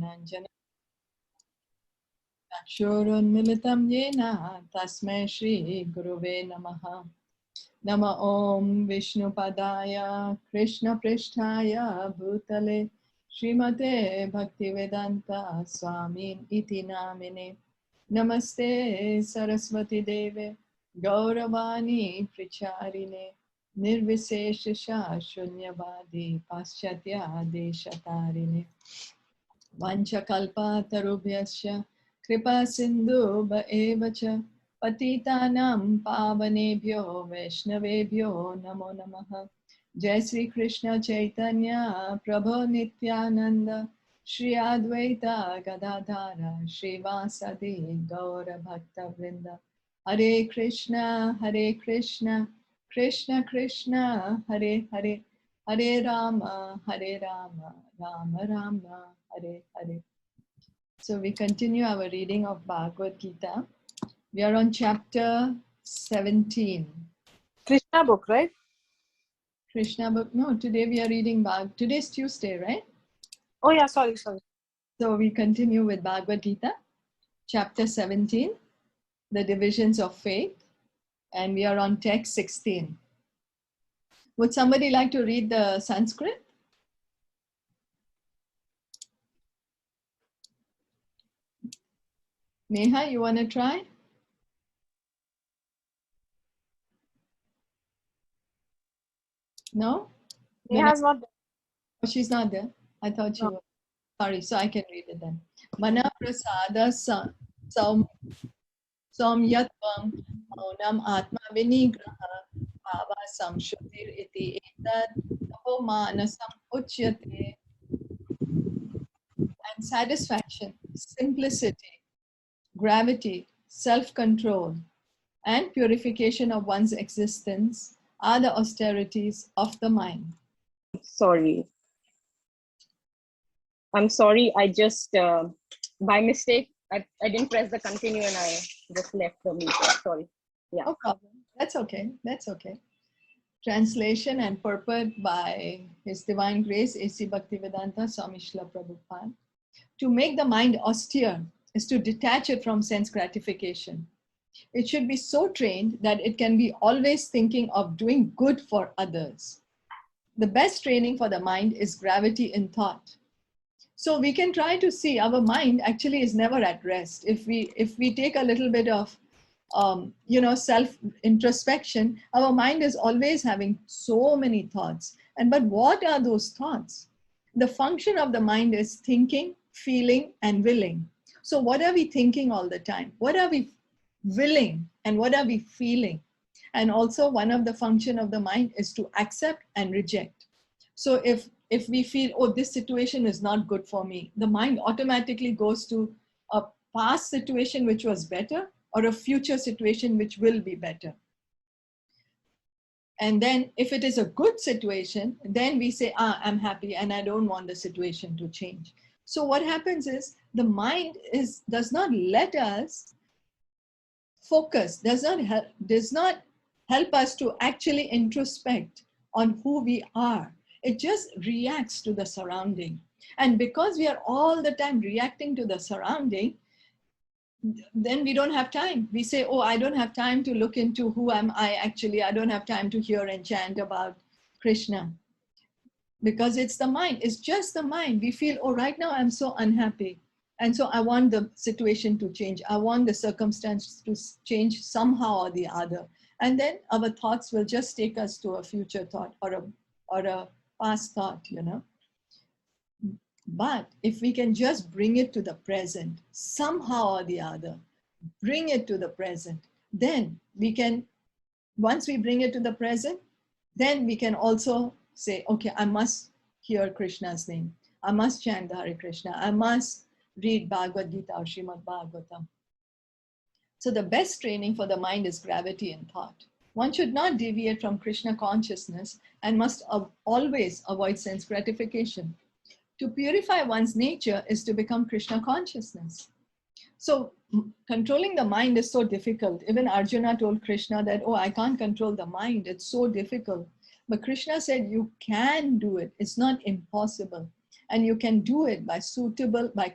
Jananjana Akshurunmilitam Yena Tasmai Shri Guruve Namaha. Nama Om Vishnu Padaya Krishna Prishtaya Bhutale Srimate Bhaktivedanta Swami Iti Namine. Namaste Saraswati Deve Gauravani Pricharine Nirvisesha Shunyavadi Paschatya Deshatarine Vanchakalpa Tarubhyasya Kripa Sindhu Bhaevacha Patitanam Pavanebhyo Vaishnavebhyo Namo Namaha. Jai Sri Krishna Chaitanya Prabhu Nityananda Shri Advaita Gadadhara Shri Vasadi Gaura Bhakta Vrinda. Hare Krishna Krishna Krishna Hare Hare Hare Rama Rama Rama Hare Hare. So we continue our reading of Bhagavad Gita. We are on chapter 17. Krishna book, right? Krishna book. No, today we are reading today's Tuesday, right? Oh yeah, sorry. So we continue with Bhagavad Gita, chapter 17, the divisions of faith, and we are on text 16. Would somebody like to read the Sanskrit? Neha, you want to try? No? Neha's not there. Oh, she's not there. I thought she was. Sorry, so I can read it then. Mana prasada Somyatvam maunam atma vinigraha bhava samshutir iti etad tapo manasam uchyate. And satisfaction, simplicity, gravity, self-control, and purification of one's existence are the austerities of the mind. Sorry. I'm sorry, I just, by mistake, I didn't press the continue and I just left the meeting. Sorry. Yeah. No problem. That's okay. That's okay. Translation and purport by His Divine Grace, A.C. Bhaktivedanta Swami Srila Prabhupada. To make the mind austere is to detach it from sense gratification. It should be so trained that it can be always thinking of doing good for others. The best training for the mind is gravity in thought. So we can try to see our mind actually is never at rest. If we take a little bit of self-introspection, our mind is always having so many thoughts. But what are those thoughts? The function of the mind is thinking, feeling, and willing. So what are we thinking all the time? What are we willing and what are we feeling? And also one of the function of the mind is to accept and reject. So if we feel, oh, this situation is not good for me, the mind automatically goes to a past situation which was better or a future situation which will be better. And then if it is a good situation, then we say, I'm happy and I don't want the situation to change. So what happens is the mind does not let us focus, does not help us to actually introspect on who we are. It just reacts to the surrounding. And because we are all the time reacting to the surrounding, then we don't have time. We say, oh, I don't have time to look into who am I actually. I don't have time to hear and chant about Krishna. Because it's the mind, it's just the mind. We feel, oh, right now I'm so unhappy. And so I want the situation to change. I want the circumstance to change somehow or the other. And then our thoughts will just take us to a future thought or a past thought, But if we can just bring it to the present, somehow or the other, bring it to the present, then we can, once we bring it to the present, then we can also say, okay, I must hear Krishna's name. I must chant the Hare Krishna. I must read Bhagavad Gita or Srimad Bhagavatam. So the best training for the mind is gravity in thought. One should not deviate from Krishna consciousness and must always avoid sense gratification. To purify one's nature is to become Krishna consciousness. So controlling the mind is so difficult. Even Arjuna told Krishna that, oh, I can't control the mind. It's so difficult. But Krishna said, you can do it. It's not impossible. And you can do it by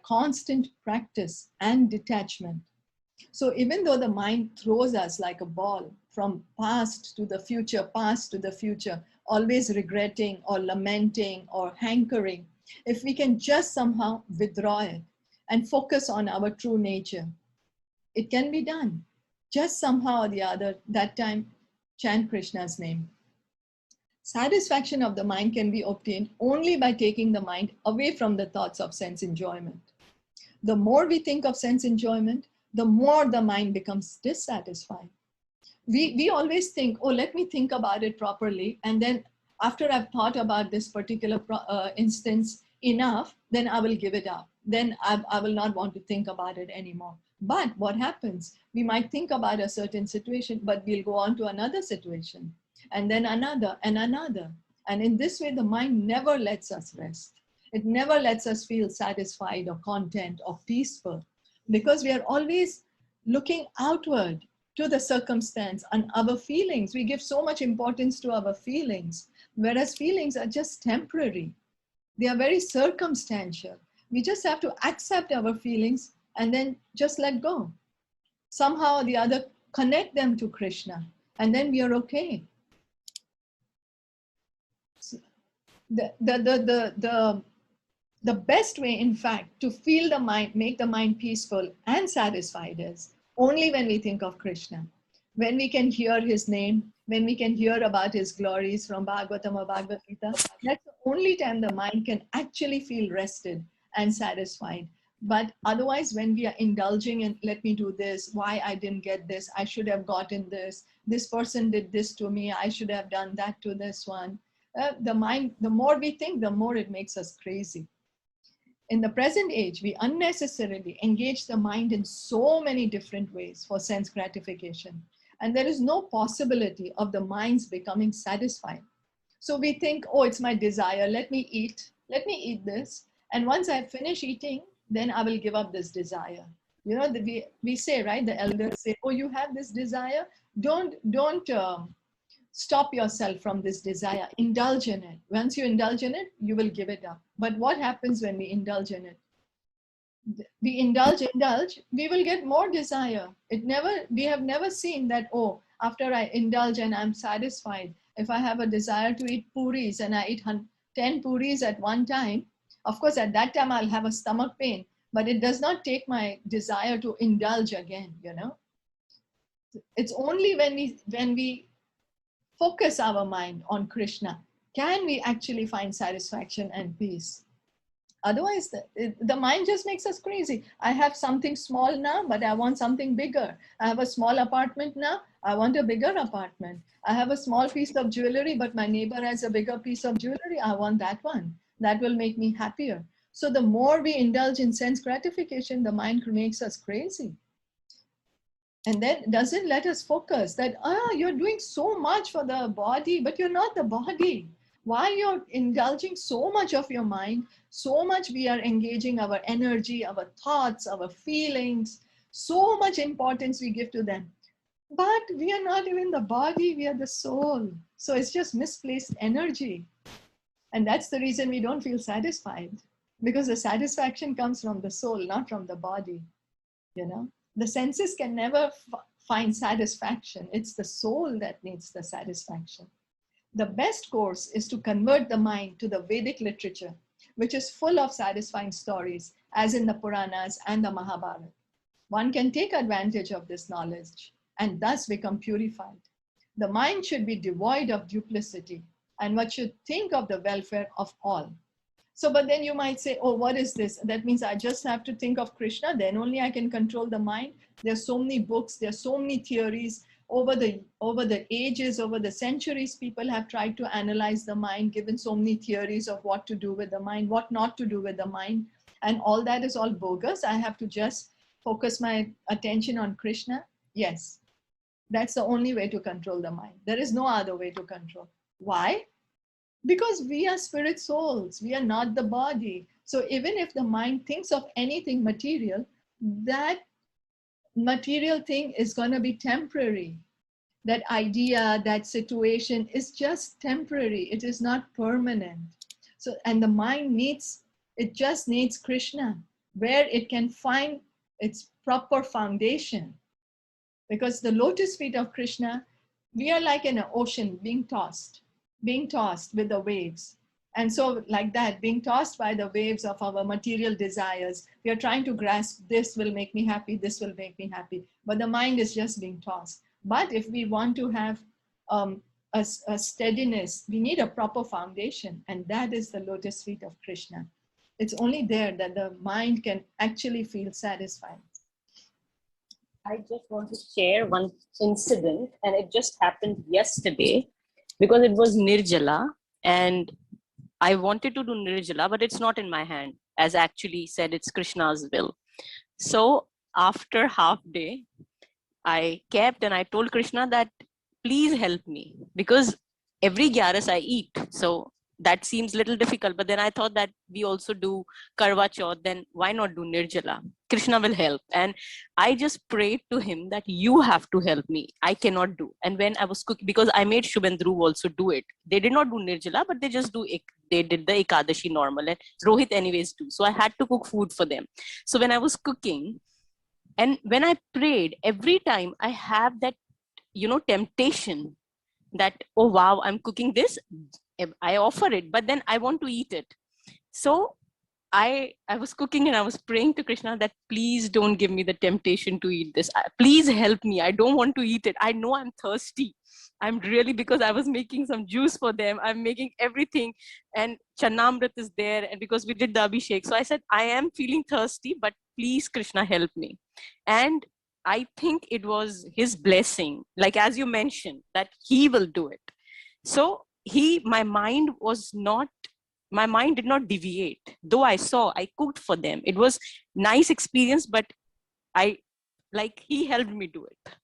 constant practice and detachment. So even though the mind throws us like a ball from past to the future, always regretting or lamenting or hankering, if we can just somehow withdraw it and focus on our true nature, it can be done. Just somehow or the other, that time, chant Krishna's name. Satisfaction of the mind can be obtained only by taking the mind away from the thoughts of sense enjoyment. The more we think of sense enjoyment, the more the mind becomes dissatisfied. We always think, oh, let me think about it properly. And then after I've thought about this particular instance enough, then I will give it up. Then I will not want to think about it anymore. But what happens? We might think about a certain situation, but we'll go on to another situation, and then another and another. And in this way, the mind never lets us rest. It never lets us feel satisfied or content or peaceful, because we are always looking outward to the circumstance and our feelings. We give so much importance to our feelings, whereas feelings are just temporary. They are very circumstantial. We just have to accept our feelings and then just let go. Somehow or the other, connect them to Krishna, and then we are okay. So the best way, in fact, to feel the mind, make the mind peaceful and satisfied is only when we think of Krishna. When we can hear his name, when we can hear about his glories from Bhagavatam or Bhagavad Gita, that's the only time the mind can actually feel rested and satisfied. But otherwise, when we are indulging in, let me do this, why I didn't get this, I should have gotten this person did this to me, I should have done that to this one. The mind, the more we think, the more it makes us crazy. In the present age, we unnecessarily engage the mind in so many different ways for sense gratification. And there is no possibility of the mind's becoming satisfied. So we think, oh, it's my desire, let me eat this. And once I finish eating, then I will give up this desire. You know, we say, right, the elders say, oh, you have this desire, don't stop yourself from this desire, indulge in it. Once you indulge in it, you will give it up. But what happens when we indulge in it? We indulge, we will get more desire. We have never seen that, oh, after I indulge and I'm satisfied, if I have a desire to eat puris and I eat 10 puris at one time, of course, at that time I'll have a stomach pain, but it does not take my desire to indulge again, you know. It's only when we focus our mind on Krishna can we actually find satisfaction and peace. Otherwise, the mind just makes us crazy. I have something small now, but I want something bigger. I have a small apartment now, I want a bigger apartment. I have a small piece of jewelry, but my neighbor has a bigger piece of jewelry. I want that one. That will make me happier. So the more we indulge in sense gratification, the mind makes us crazy. And then doesn't let us focus that, you're doing so much for the body, but you're not the body. Why you're indulging so much of your mind, so much we are engaging our energy, our thoughts, our feelings, so much importance we give to them. But we are not even the body, we are the soul. So it's just misplaced energy. And that's the reason we don't feel satisfied, because the satisfaction comes from the soul, not from the body. You know, the senses can never find satisfaction. It's the soul that needs the satisfaction. The best course is to convert the mind to the Vedic literature, which is full of satisfying stories, as in the Puranas and the Mahabharata. One can take advantage of this knowledge and thus become purified. The mind should be devoid of duplicity, and one should think of the welfare of all. So, but then you might say, oh, what is this? That means I just have to think of Krishna, then only I can control the mind. There's so many books, there's so many theories. Over the ages, over the centuries, people have tried to analyze the mind, given so many theories of what to do with the mind, what not to do with the mind. And all that is all bogus. I have to just focus my attention on Krishna. Yes, that's the only way to control the mind. There is no other way to control. Why? Because we are spirit souls. We are not the body. So even if the mind thinks of anything material, that material thing is going to be temporary. That idea, that situation is just temporary. It is not permanent. So, and the mind needs It just needs Krishna, where it can find its proper foundation. Because the lotus feet of Krishna, we are like in an ocean being tossed with the waves. And so like that, being tossed by the waves of our material desires, we are trying to grasp, this will make me happy, this will make me happy. But the mind is just being tossed. But if we want to have a steadiness, we need a proper foundation. And that is the lotus feet of Krishna. It's only there that the mind can actually feel satisfied. I just want to share one incident, and it just happened yesterday because it was Nirjala, and I wanted to do Nirjala, but it's not in my hand. As actually said, it's Krishna's will. So after half day, I kept and I told Krishna that please help me, because every Gyaras I eat. So that seems a little difficult, but then I thought that we also do Karwa Chauth, then why not do Nirjala? Krishna will help. And I just prayed to him that you have to help me. I cannot do. And when I was cooking, because I made Shubhendru also do it. They did not do Nirjala, but they just they did the Ekadashi normal, and Rohit anyways do. So I had to cook food for them. So when I was cooking, and when I prayed, every time I have that, temptation that, oh wow, I'm cooking this, I offer it, but then I want to eat it. So I was cooking and I was praying to Krishna that please don't give me the temptation to eat this. Please help me. I don't want to eat it. I know I'm thirsty. I'm really, because I was making some juice for them. I'm making everything, and Caitanyamrta is there, and because we did the Abhishek. So I said, I am feeling thirsty, but please Krishna help me. And I think it was his blessing, like as you mentioned, that he will do it. So my mind did not deviate. Though I cooked for them. It was nice experience, but he helped me do it.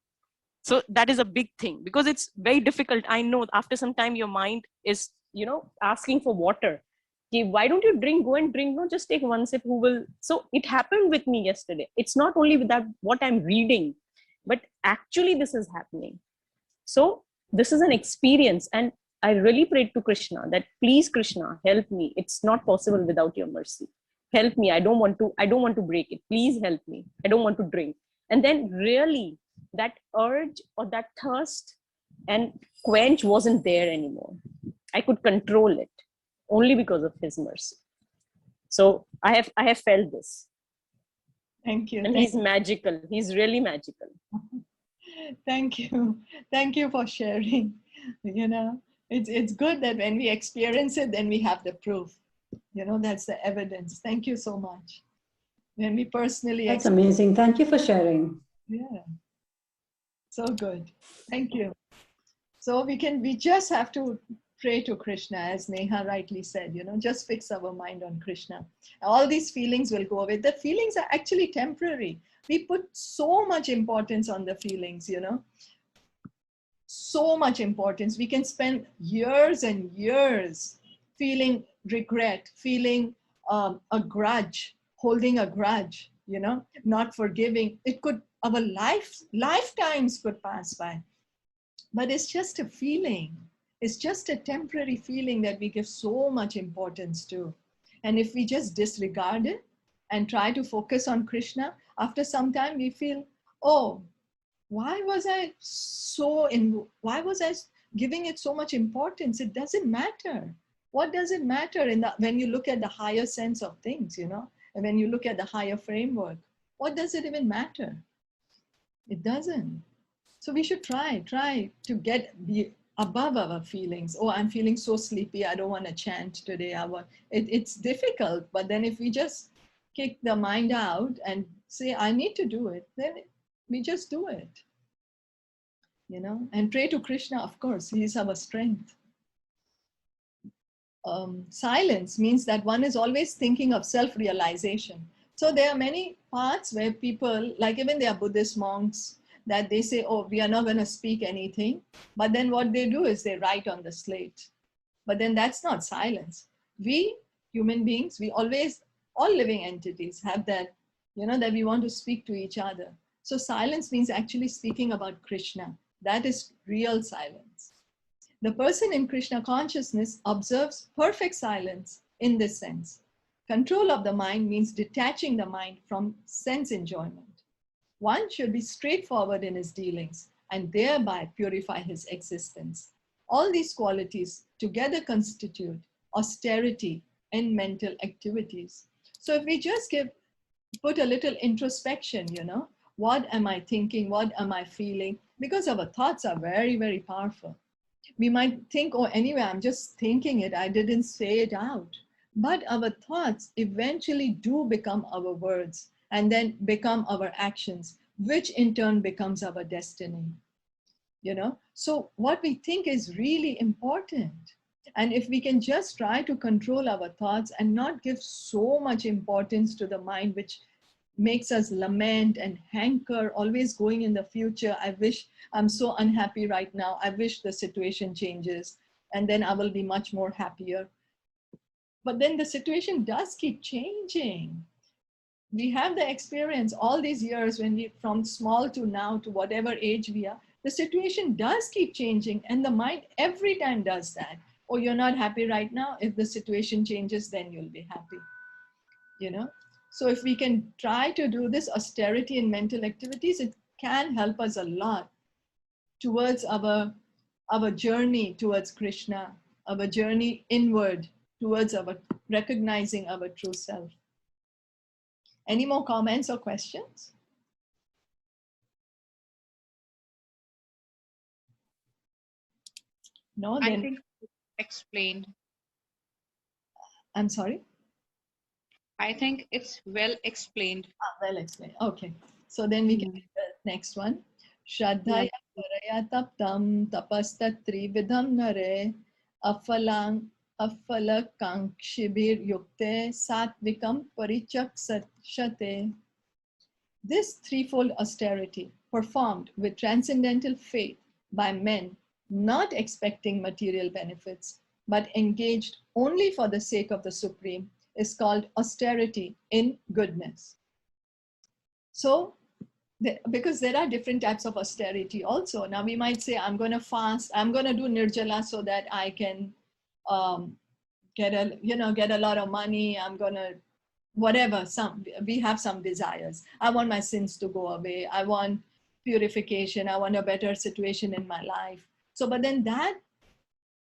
So that is a big thing, because it's very difficult. I know after some time your mind is, asking for water. Okay, why don't you drink? Go and drink. No, just take one sip. Who will? So it happened with me yesterday. It's not only with that what I'm reading, but actually this is happening. So this is an experience, and I really prayed to Krishna that please Krishna help me. It's not possible without your mercy. Help me. I don't want to break it. Please help me. I don't want to drink. And then really that urge or that thirst and quench wasn't there anymore. I could control it only because of his mercy. So I have felt this. Thank you. And he's magical. He's really magical. Thank you. Thank you for sharing. It's good that when we experience it, then we have the proof. That's the evidence. Thank you so much. When we personally That's amazing. Thank you for sharing. Yeah. So good. Thank you. So we just have to pray to Krishna, as Neha rightly said, just fix our mind on Krishna. All these feelings will go away. The feelings are actually temporary. We put so much importance on the feelings, so much importance. We can spend years and years feeling regret, feeling a grudge, holding a grudge, not forgiving. Our lifetimes could pass by, but it's just a feeling. It's just a temporary feeling that we give so much importance to. And if we just disregard it and try to focus on Krishna, after some time we feel, oh, why was I giving it so much importance? It doesn't matter. What does it matter when you look at the higher sense of things, and when you look at the higher framework? What does it even matter? It doesn't. So we should try to be above our feelings. Oh, I'm feeling so sleepy. I don't want to chant today. It's difficult. But then if we just kick the mind out and say, I need to do it, then we just do it. And pray to Krishna, of course. He is our strength. Silence means that one is always thinking of self-realization. So there are many parts where people, like even there are Buddhist monks, that they say, oh, we are not going to speak anything. But then what they do is they write on the slate. But then that's not silence. We, human beings, all living entities have that, that we want to speak to each other. So silence means actually speaking about Krishna. That is real silence. The person in Krishna consciousness observes perfect silence in this sense. Control of the mind means detaching the mind from sense enjoyment. One should be straightforward in his dealings and thereby purify his existence. All these qualities together constitute austerity in mental activities. So if we just put a little introspection, what am I thinking? What am I feeling? Because our thoughts are very, very powerful. We might think, oh, anyway, I'm just thinking it. I didn't say it out. But our thoughts eventually do become our words and then become our actions, which in turn becomes our destiny. So what we think is really important. And if we can just try to control our thoughts and not give so much importance to the mind, which makes us lament and hanker, always going in the future. I wish I'm so unhappy right now. I wish the situation changes and then I will be much more happier. But then the situation does keep changing. We have the experience all these years when we, from small to now to whatever age we are, the situation does keep changing and the mind every time does that. Oh, you're not happy right now. If the situation changes, then you'll be happy, So if we can try to do this austerity in mental activities, it can help us a lot towards our journey towards Krishna, our journey inward towards our recognizing our true self. Any more comments or questions? No, then I think explained. I'm sorry? I think it's well explained. Well explained. Okay. So then we can read the next one. Shraddhaya paraya taptam tapastatri vidham nare afalakankshibir yukte satvikam parichakshate. This threefold austerity performed with transcendental faith by men not expecting material benefits but engaged only for the sake of the Supreme is called austerity in goodness. So, because there are different types of austerity also. Now we might say, I'm going to fast, I'm going to do nirjala so that I can get a lot of money. I'm going to, whatever, we have some desires. I want my sins to go away. I want purification. I want a better situation in my life. So, but then that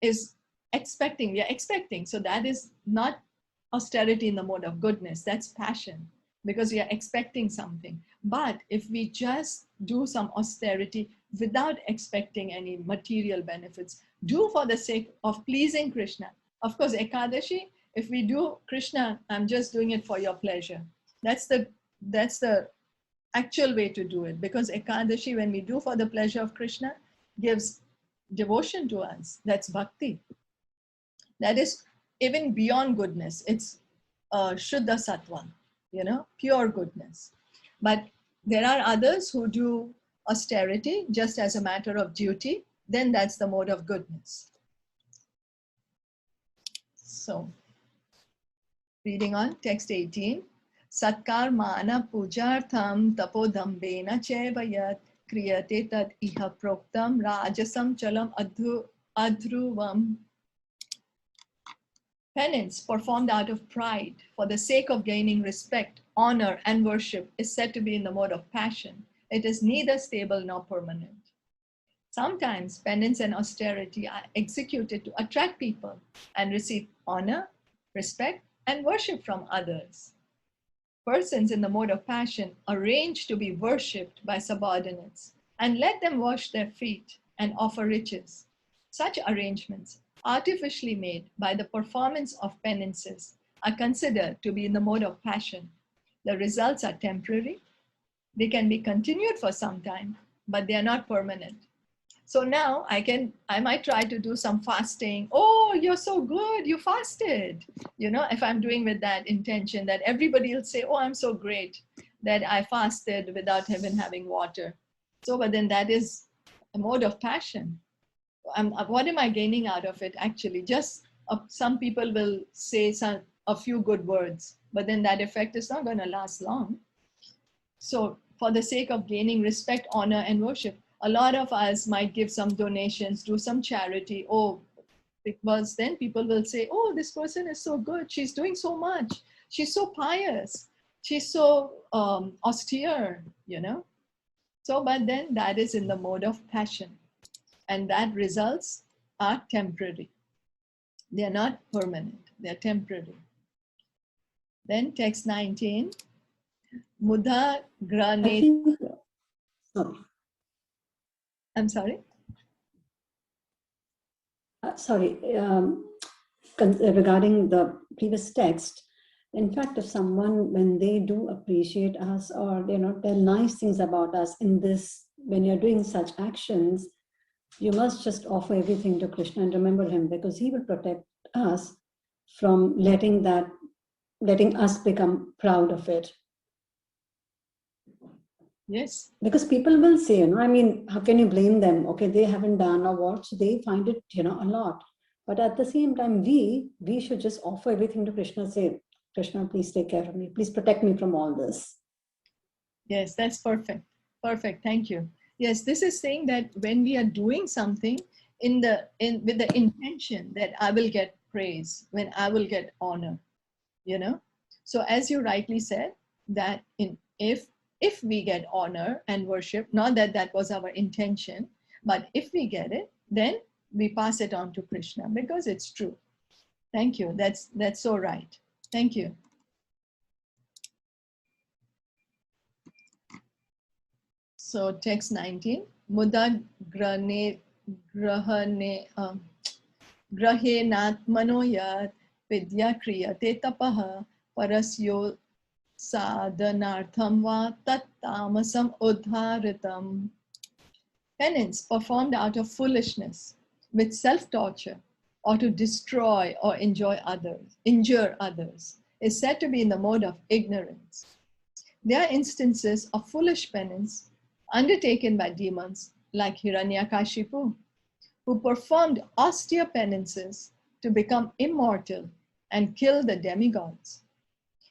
is expecting, we are expecting. So that is not austerity in the mode of goodness, that's passion, because we are expecting something. But if we just do some austerity without expecting any material benefits, do for the sake of pleasing Krishna. Of course, Ekadashi, if we do Krishna, I'm just doing it for your pleasure. That's the actual way to do it, because Ekadashi, when we do for the pleasure of Krishna, gives devotion to us. That's bhakti. That is even beyond goodness. It's Shuddha Sattva, pure goodness. But there are others who do austerity just as a matter of duty. Then that's the mode of goodness. So, reading on, text 18. Satkar mana pujartham tapodambena chevayat kriyate tad iha proktam rajasam chalam adhruvam. Penance performed out of pride for the sake of gaining respect, honor, and worship is said to be in the mode of passion. It is neither stable nor permanent. Sometimes penance and austerity are executed to attract people and receive honor, respect, and worship from others. Persons in the mode of passion arrange to be worshipped by subordinates and let them wash their feet and offer riches. Such arrangements, artificially made by the performance of penances, are considered to be in the mode of passion. The results are temporary. They can be continued for some time, but they are not permanent. So now I might try to do some fasting. Oh, you're so good, you fasted. If I'm doing with that intention that everybody will say, oh, I'm so great that I fasted without even having water. So, but then that is a mode of passion. What am I gaining out of it? Actually, just some people will say a few good words, but then that effect is not going to last long. So for the sake of gaining respect, honor, and worship, a lot of us might give some donations, do some charity. Oh, because then people will say, oh, this person is so good. She's doing so much. She's so pious. She's so austere, you know. So, but then that is in the mode of passion. And that results are temporary. They are not permanent. They are temporary. Then text 19. Mudha I grane. think, sorry. I'm sorry. Sorry, regarding the previous text, in fact, if someone, when they do appreciate us or tell nice things about us in this, when you're doing such actions, you must just offer everything to Krishna and remember him, because he will protect us from letting us become proud of it. Yes. Because people will say, I mean, how can you blame them? Okay, they haven't done or what, so they find it, a lot. But at the same time, we should just offer everything to Krishna, say, Krishna, please take care of me. Please protect me from all this. Yes, that's perfect. Perfect. Thank you. Yes, this is saying that when we are doing something with the intention that I will get praise, when I will get honor, So as you rightly said, that if we get honor and worship, not that that was our intention, but if we get it, then we pass it on to Krishna because it's true. Thank you. That's so right. Thank you. So text 19. Muda grahane natmano yat vidya kriyate tapaha parasyo sadhanartham va tat tamasam udharitam. Penance performed out of foolishness, with self-torture, or to destroy or injure others, is said to be in the mode of ignorance. There are instances of foolish penance undertaken by demons like Hiranyakashipu, who performed austere penances to become immortal and kill the demigods.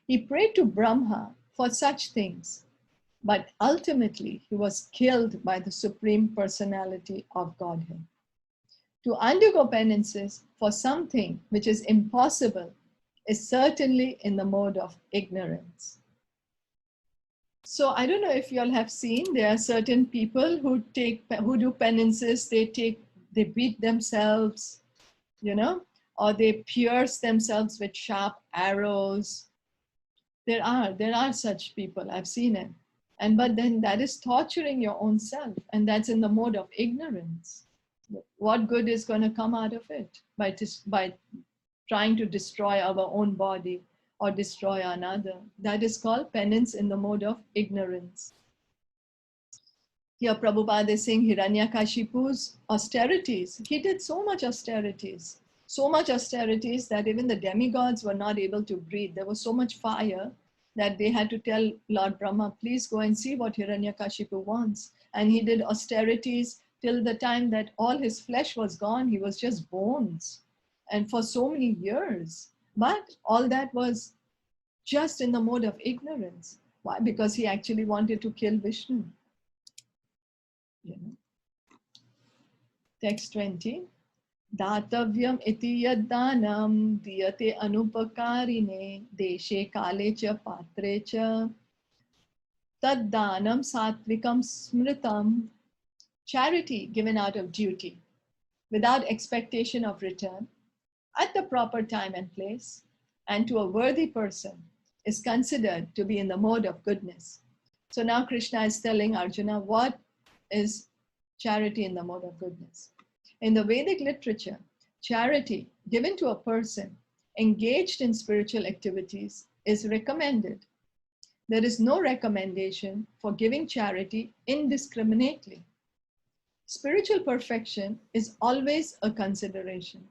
He prayed to Brahma for such things, but ultimately he was killed by the Supreme Personality of Godhead. To undergo penances for something which is impossible is certainly in the mode of ignorance. So I don't know if you all have seen, there are certain people who do penances, they beat themselves, or they pierce themselves with sharp arrows. There are such people, I've seen it. But then that is torturing your own self, and that's in the mode of ignorance. What good is going to come out of it by trying to destroy our own body or destroy another? That is called penance in the mode of ignorance. Here Prabhupada is saying Hiranyakashipu's austerities. He did so much austerities that even the demigods were not able to breathe. There was so much fire that they had to tell Lord Brahma, please go and see what Hiranyakashipu wants. And he did austerities till the time that all his flesh was gone. He was just bones. And for so many years. But all that was just in the mode of ignorance. Why? Because he actually wanted to kill Vishnu. Text 20. Datavyam iti yaddanam diyate anupakarine deshe kale cha patre cha taddanam satvikam smritam. Charity given out of duty, without expectation of return, at the proper time and place, and to a worthy person, is considered to be in the mode of goodness. So now Krishna is telling Arjuna what is charity in the mode of goodness. In the Vedic literature, charity given to a person engaged in spiritual activities is recommended. There is no recommendation for giving charity indiscriminately. Spiritual perfection is always a consideration.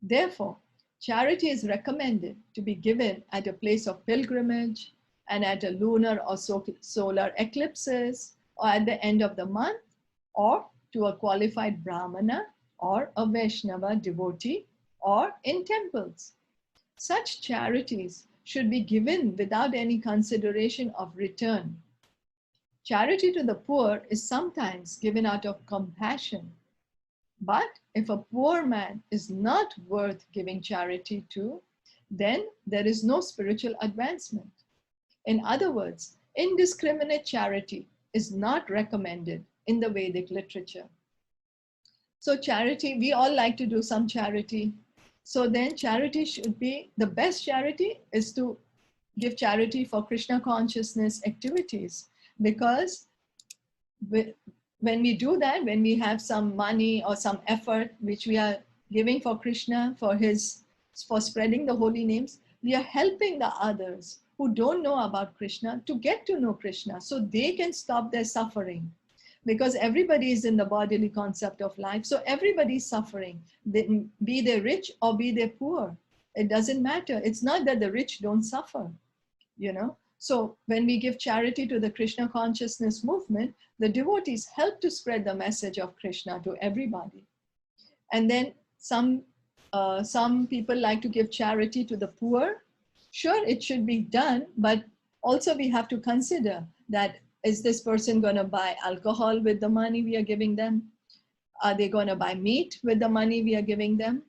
Therefore, charity is recommended to be given at a place of pilgrimage and at a lunar or solar eclipses, or at the end of the month, or to a qualified Brahmana or a Vaishnava devotee, or in temples. Such charities should be given without any consideration of return. Charity to the poor is sometimes given out of compassion. But if a poor man is not worth giving charity to, then there is no spiritual advancement. In other words, indiscriminate charity is not recommended in the Vedic literature. So charity, we all like to do some charity. So then charity should be, the best charity is to give charity for Krishna consciousness activities, because when we do that, when we have some money or some effort which we are giving for Krishna, for spreading the holy names, we are helping the others who don't know about Krishna to get to know Krishna so they can stop their suffering. Because everybody is in the bodily concept of life. So everybody is suffering, be they rich or be they poor. It doesn't matter. It's not that the rich don't suffer, you know. So when we give charity to the Krishna consciousness movement, the devotees help to spread the message of Krishna to everybody. And then some people like to give charity to the poor. Sure, it should be done, but also we have to consider that, is this person going to buy alcohol with the money we are giving them? Are they going to buy meat with the money we are giving them?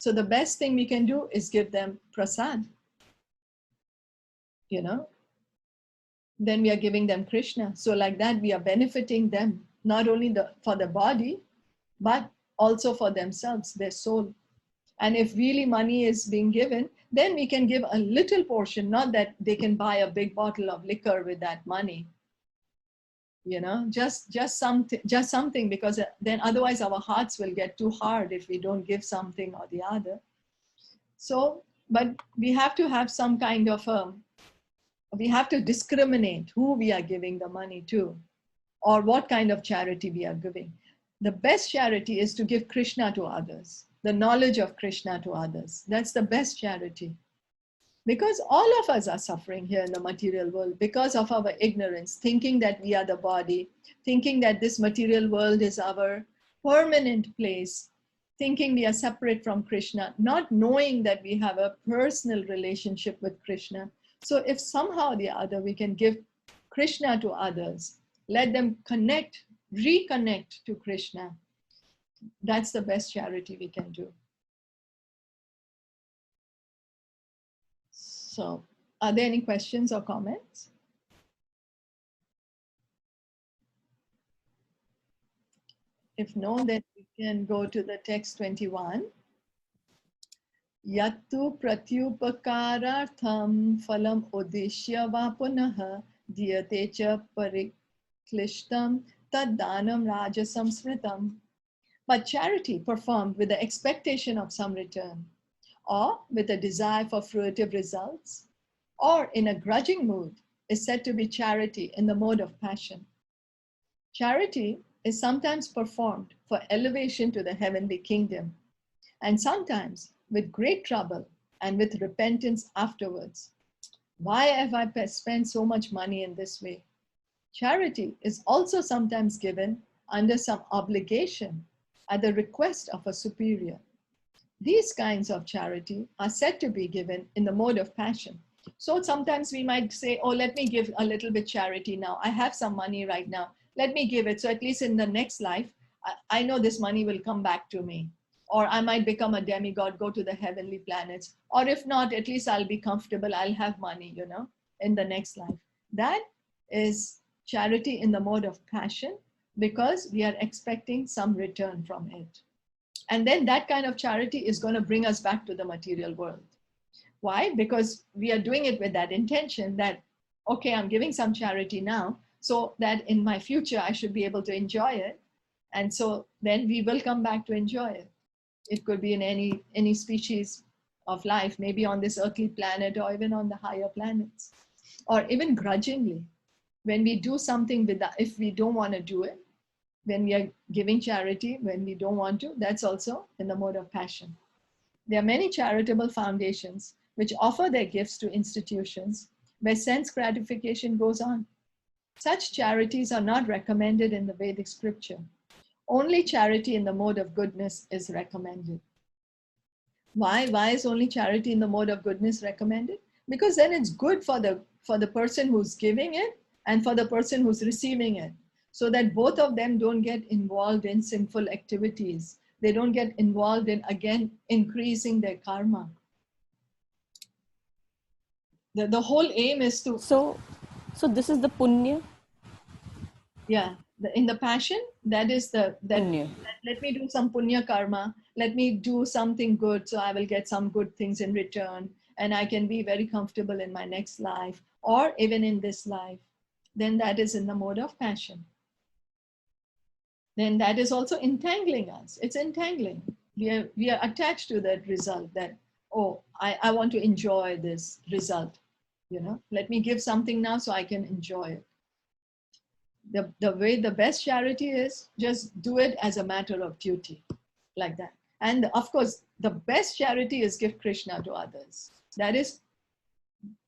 So the best thing we can do is give them prasad, you know. Then we are giving them Krishna. So like that, we are benefiting them, not only for the body, but also for themselves, their soul. And if really money is being given, then we can give a little portion, not that they can buy a big bottle of liquor with that money. You know, just something, because then otherwise our hearts will get too hard if we don't give something or the other. So, but we have to have some kind of we have to discriminate who we are giving the money to, or what kind of charity we are giving. The best charity is to give Krishna to others, the knowledge of Krishna to others. That's the best charity. Because all of us are suffering here in the material world because of our ignorance, thinking that we are the body, thinking that this material world is our permanent place, thinking we are separate from Krishna, not knowing that we have a personal relationship with Krishna. So if somehow or the other we can give Krishna to others, let them reconnect to Krishna, that's the best charity we can do. So, are there any questions or comments? If no, then we can go to the text 21. Yattu pratyupakarartham phalam udishya va punaha diyate cha pariklishtam taddanam rajasam smritam. But charity performed with the expectation of some return, or with a desire for fruitive results, or in a grudging mood, is said to be charity in the mode of passion. Charity is sometimes performed for elevation to the heavenly kingdom, and sometimes with great trouble and with repentance afterwards. Why have I spent so much money in this way? Charity is also sometimes given under some obligation at the request of a superior. These kinds of charity are said to be given in the mode of passion. So sometimes we might say, oh, let me give a little bit charity now. I have some money right now. Let me give it. So at least in the next life, I know this money will come back to me. Or I might become a demigod, go to the heavenly planets. Or if not, at least I'll be comfortable. I'll have money, you know, in the next life. That is charity in the mode of passion, because we are expecting some return from it. And then that kind of charity is going to bring us back to the material world. Why? Because we are doing it with that intention that, okay, I'm giving some charity now, so that in my future I should be able to enjoy it. And so then we will come back to enjoy it. It could be in any species of life, maybe on this earthly planet or even on the higher planets. Or even grudgingly, when we do something if we don't want to do it, when we are giving charity, when we don't want to, that's also in the mode of passion. There are many charitable foundations which offer their gifts to institutions where sense gratification goes on. Such charities are not recommended in the Vedic scripture. Only charity in the mode of goodness is recommended. Why? Why is only charity in the mode of goodness recommended? Because then it's good for the person who's giving it and for the person who's receiving it, so that both of them don't get involved in sinful activities. They don't get involved in, again, increasing their karma. The whole aim is to... So this is the punya? Yeah, in the passion, that is that Punya. let me do some punya karma, let me do something good so I will get some good things in return and I can be very comfortable in my next life or even in this life. Then that is in the mode of passion. Then that is also entangling us. It's entangling. We are attached to that result that, oh, I want to enjoy this result. You know, let me give something now so I can enjoy it. The way the best charity is, just do it as a matter of duty, like that. And of course, the best charity is give Krishna to others. That is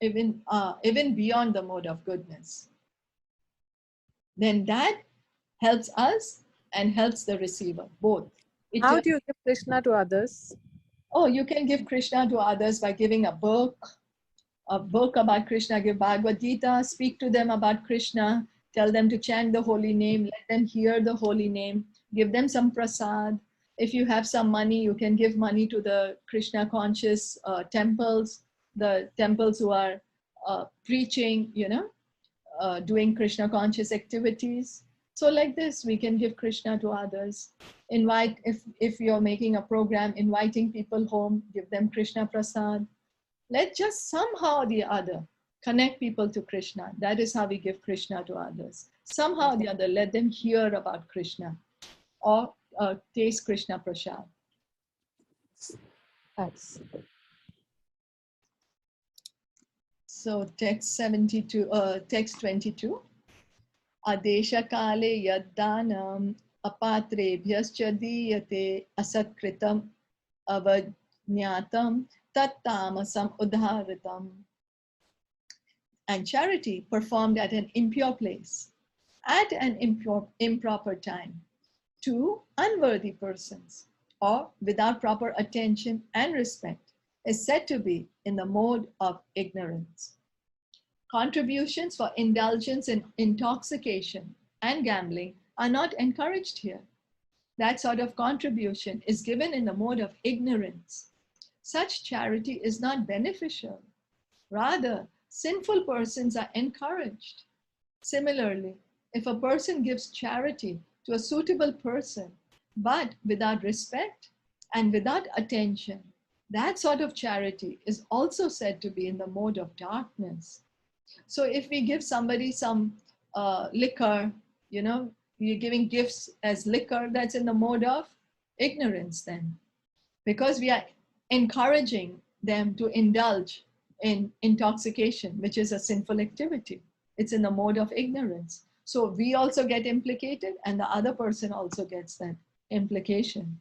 even beyond the mode of goodness. Then that helps us and helps the receiver, both. How do you give Krishna to others? Oh, you can give Krishna to others by giving a book about Krishna, give Bhagavad Gita, speak to them about Krishna, tell them to chant the holy name, let them hear the holy name, give them some prasad. If you have some money, you can give money to the Krishna conscious temples, the temples who are preaching, you know, doing Krishna conscious activities. So like this, we can give Krishna to others. Invite, if you're making a program, inviting people home, give them Krishna prasad. Let's just somehow or the other connect people to Krishna. That is how we give Krishna to others. Somehow or the other, let them hear about Krishna or taste Krishna prasad. Thanks. So text 22. Adesha kale yaddanam apatrebhyascha diyate asatkritam avajñatam tattamasam udharitam. And charity performed at an impure place, at an improper time, to unworthy persons, or without proper attention and respect, is said to be in the mode of ignorance. Contributions for indulgence in intoxication and gambling are not encouraged here. That sort of contribution is given in the mode of ignorance. Such charity is not beneficial. Rather, sinful persons are encouraged. Similarly, if a person gives charity to a suitable person, but without respect and without attention, that sort of charity is also said to be in the mode of darkness. So if we give somebody some liquor, you know, we're giving gifts as liquor, that's in the mode of ignorance then. Because we are encouraging them to indulge in intoxication, which is a sinful activity. It's in the mode of ignorance. So we also get implicated and the other person also gets that implication.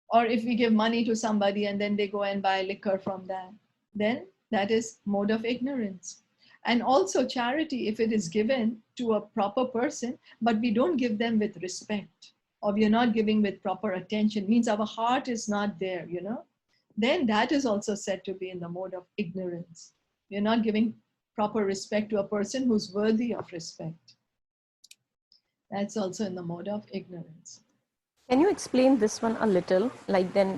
Or if we give money to somebody and then they go and buy liquor from that, then that is mode of ignorance. And also charity, if it is given to a proper person, but we don't give them with respect, or we are not giving with proper attention, means our heart is not there, you know, then that is also said to be in the mode of ignorance. We are not giving proper respect to a person who's worthy of respect. That's also in the mode of ignorance. Can you explain this one a little? Like then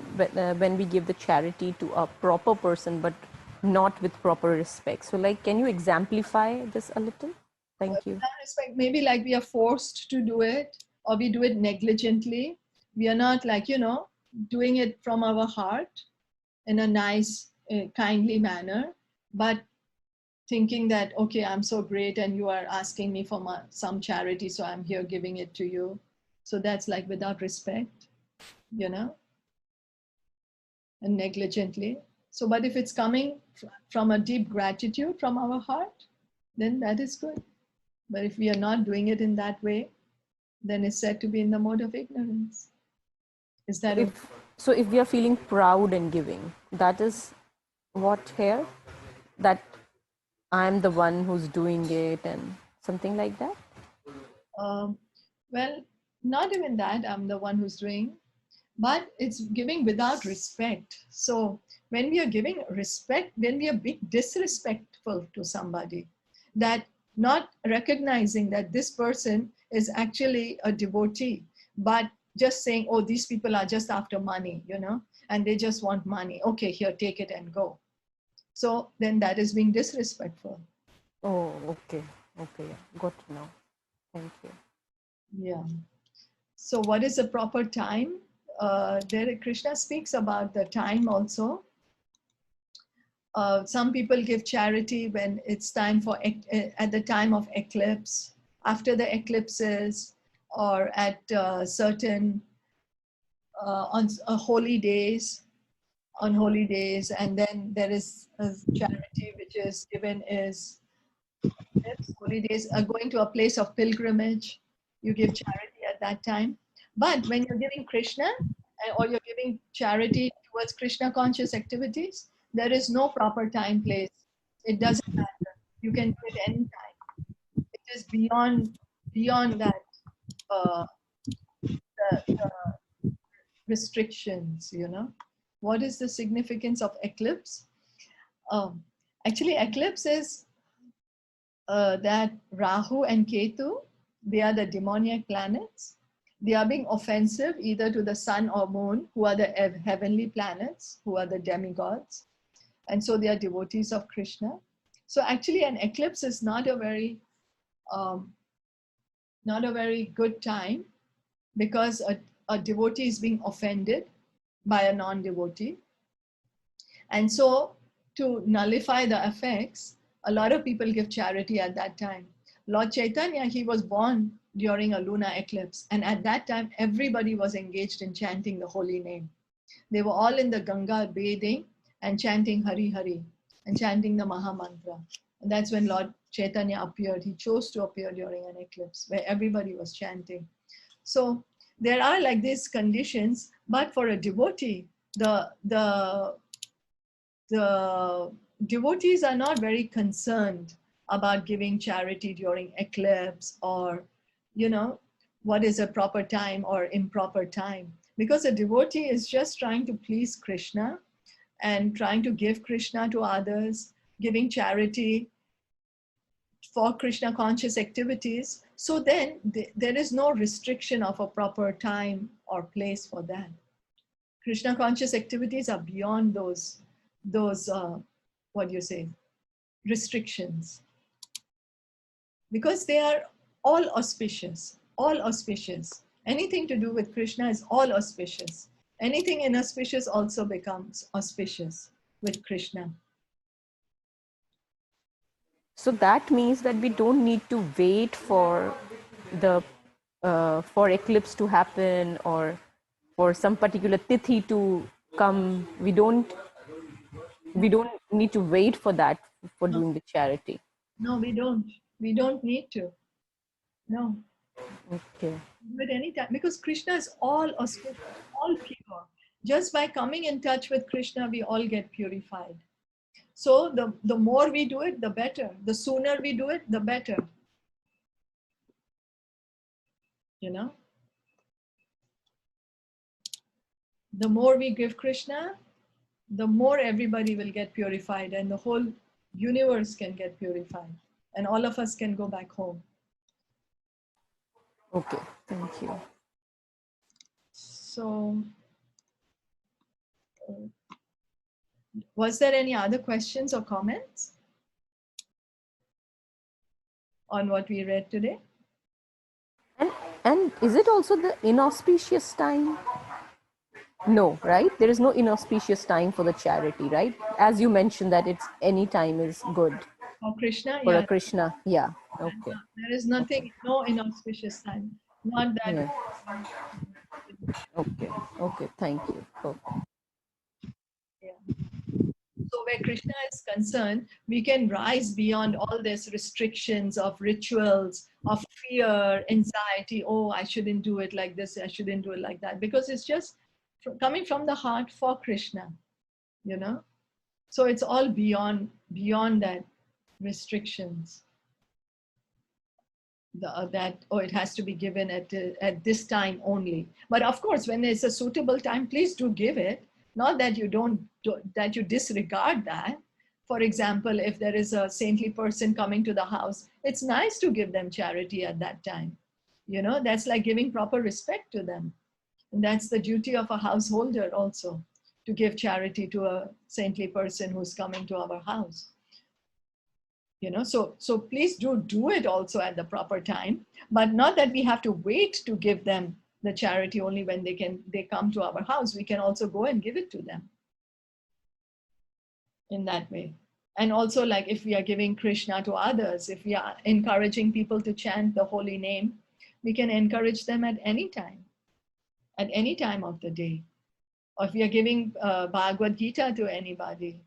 when we give the charity to a proper person, but not with proper respect. So like, can you exemplify this a little? Thank you. Respect, maybe like we are forced to do it, or we do it negligently. We are not like, you know, doing it from our heart in a nice, kindly manner, but thinking that, okay, I'm so great and you are asking me for some charity, so I'm here giving it to you. So that's like without respect, you know, and negligently. So, but if it's coming from a deep gratitude from our heart, then that is good. But if we are not doing it in that way, then it's said to be in the mode of ignorance. Is that okay? So if we are feeling proud in giving, that is what here? That I'm the one who's doing it and something like that? Well, not even that I'm the one who's doing, but it's giving without respect. So when we are giving respect, when we are being disrespectful to somebody, that not recognizing that this person is actually a devotee, but just saying, oh, these people are just after money, you know, and they just want money. Okay, here, take it and go. So then that is being disrespectful. Oh, okay. Okay, yeah. Got to know. Thank you. Yeah. So what is the proper time? There Krishna speaks about the time also. Some people give charity when it's time for, at the time of eclipse, after the eclipses, or at certain, on holy days, and then there is a charity which is given is holy days, going to a place of pilgrimage, you give charity at that time. But when you're giving Krishna, or you're giving charity towards Krishna conscious activities, there is no proper time, place. It doesn't matter. You can do it any time. It is beyond that, the restrictions, you know. What is the significance of eclipse? Actually, eclipse is that Rahu and Ketu, they are the demoniac planets. They are being offensive either to the sun or moon, who are the heavenly planets, who are the demigods. And so they are devotees of Krishna. So actually an eclipse is not a very good time, because a devotee is being offended by a non-devotee. And so to nullify the effects, a lot of people give charity at that time. Lord Chaitanya, he was born during a lunar eclipse. And at that time, everybody was engaged in chanting the holy name. They were all in the Ganga bathing and chanting Hari Hari and chanting the Maha Mantra. And that's when Lord Chaitanya appeared. He chose to appear during an eclipse where everybody was chanting. So there are like these conditions, but for a devotee, the devotees are not very concerned about giving charity during eclipse, or, you know, what is a proper time or improper time. Because a devotee is just trying to please Krishna and trying to give Krishna to others, giving charity for Krishna conscious activities. So then there is no restriction of a proper time or place for that. Krishna conscious activities are beyond those what do you say, restrictions, because they are all auspicious. Anything to do with Krishna is all auspicious. Anything inauspicious also becomes auspicious with Krishna. So that means that we don't need to wait for the for eclipse to happen, or for some particular tithi to come. We don't need to wait for that for doing the charity. No, we don't need to. No. Okay. At any time, because Krishna is all auspicious, all pure. Just by coming in touch with Krishna, we all get purified. So the more we do it, the better. The sooner we do it, the better. You know? The more we give Krishna, the more everybody will get purified, and the whole universe can get purified, and all of us can go back home. Okay, thank you. So, was there any other questions or comments on what we read today? And is it also the inauspicious time? No, right? There is no inauspicious time for the charity, right? As you mentioned that it's any time is good. For Krishna, For yeah. a Krishna, yeah. Okay. There is nothing, no inauspicious time. Not that. Yeah. Okay. Okay. Thank you. Okay. Yeah. So where Krishna is concerned, we can rise beyond all these restrictions of rituals, of fear, anxiety. Oh, I shouldn't do it like this. I shouldn't do it like that. Because it's just coming from the heart for Krishna, you know. So it's all beyond that restrictions. That it has to be given at this time only. But of course, when there's a suitable time, please do give it. Not that you that you disregard that. For example, if there is a saintly person coming to the house, it's nice to give them charity at that time. You know, that's like giving proper respect to them. And that's the duty of a householder also, to give charity to a saintly person who's coming to our house. So please do it also at the proper time, but not that we have to wait to give them the charity only when they come to our house. We can also go and give it to them in that way. And also, like, if we are giving Krishna to others, if we are encouraging people to chant the holy name, we can encourage them at any time of the day. Or if we are giving Bhagavad Gita to anybody,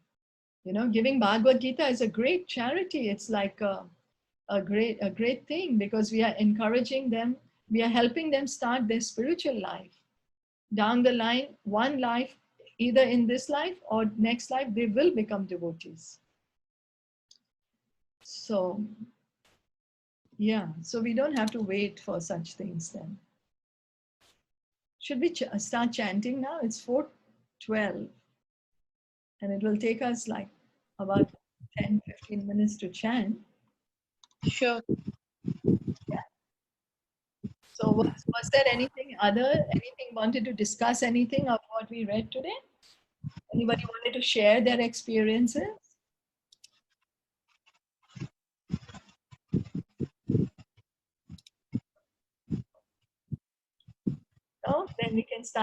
giving Bhagavad Gita is a great charity. It's like a great thing, because we are encouraging them, we are helping them start their spiritual life. Down the line, one life, either in this life or next life, they will become devotees. So, yeah, so we don't have to wait for such things then. Should we start chanting now? It's 4:12. And it will take us like about 10-15 minutes to chant. Sure. So was there anything wanted to discuss anything of what we read today? Anybody wanted to share their experiences? No? Then we can start.